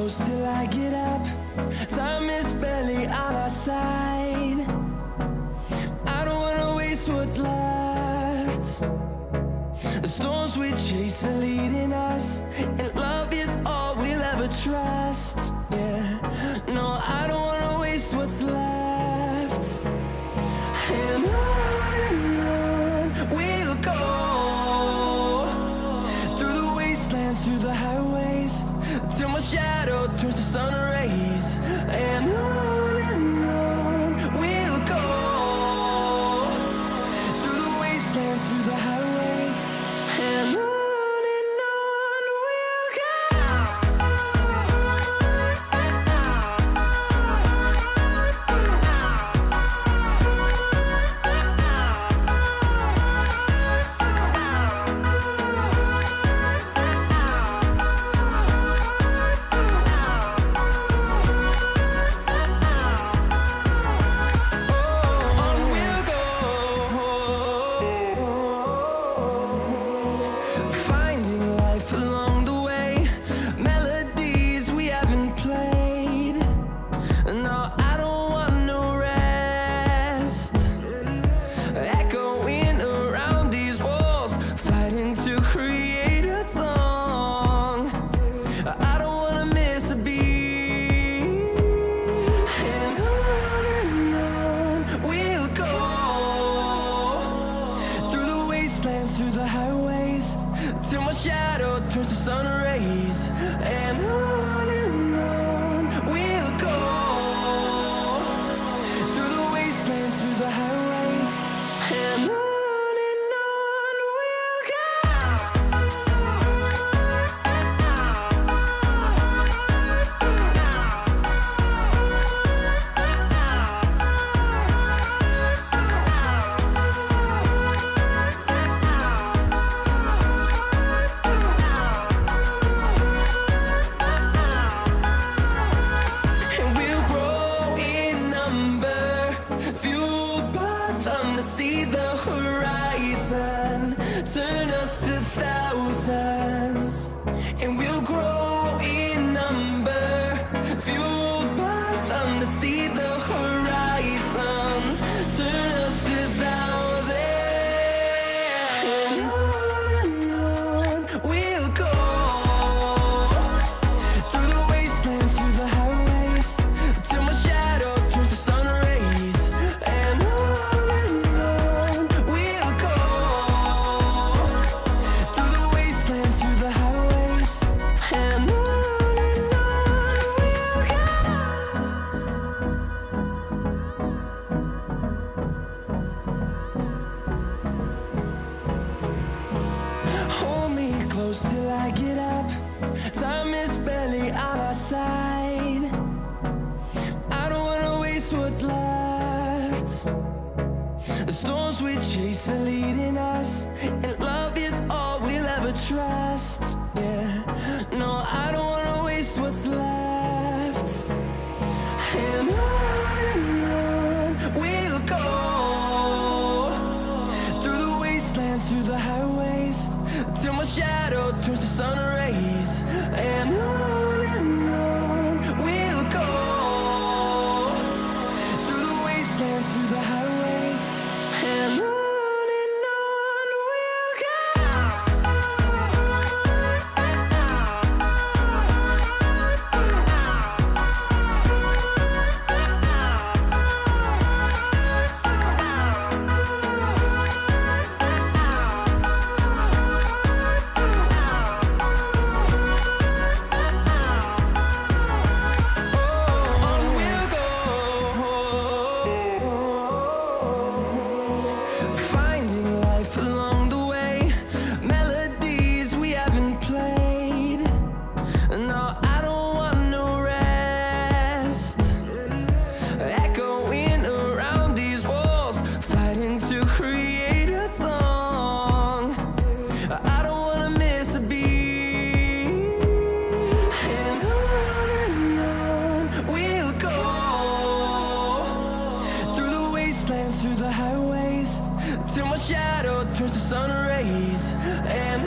close till I get up. Time is barely on our side. I don't wanna waste what's left. The storms we chase are leading us, and love is all we'll ever trust. Yeah, no, I don't wanna waste what's left. And on we'll go, through the wastelands, through the highways, till my shadow turns to sun rays. And on we'll go, through the wastelands, through the highways, and on we'll go. Through the highways, till my shadow turns to sun rays. And on we'll go, through the wastelands, through the highways, and on we'll go. Fueled by them to see the horizon, turn us to thousands, and we'll grow in number. Fueled by them to see the horizon, turn us to thousands. And on we'll go, through the wastelands, through the highways, till my shadow turns to sun rays. Close till I get up. Time is barely on our side. I don't wanna waste what's left. The storms we chase are leading us, and love is all we'll ever trust. Yeah, no, I don't wanna waste what's left. And on we'll go, through the wastelands, through the highways, till my shadow turns to sun rays. And on we'll go, through the wastelands, through the highways, and on we'll go. Through the highways, till my shadow turns to sun rays. And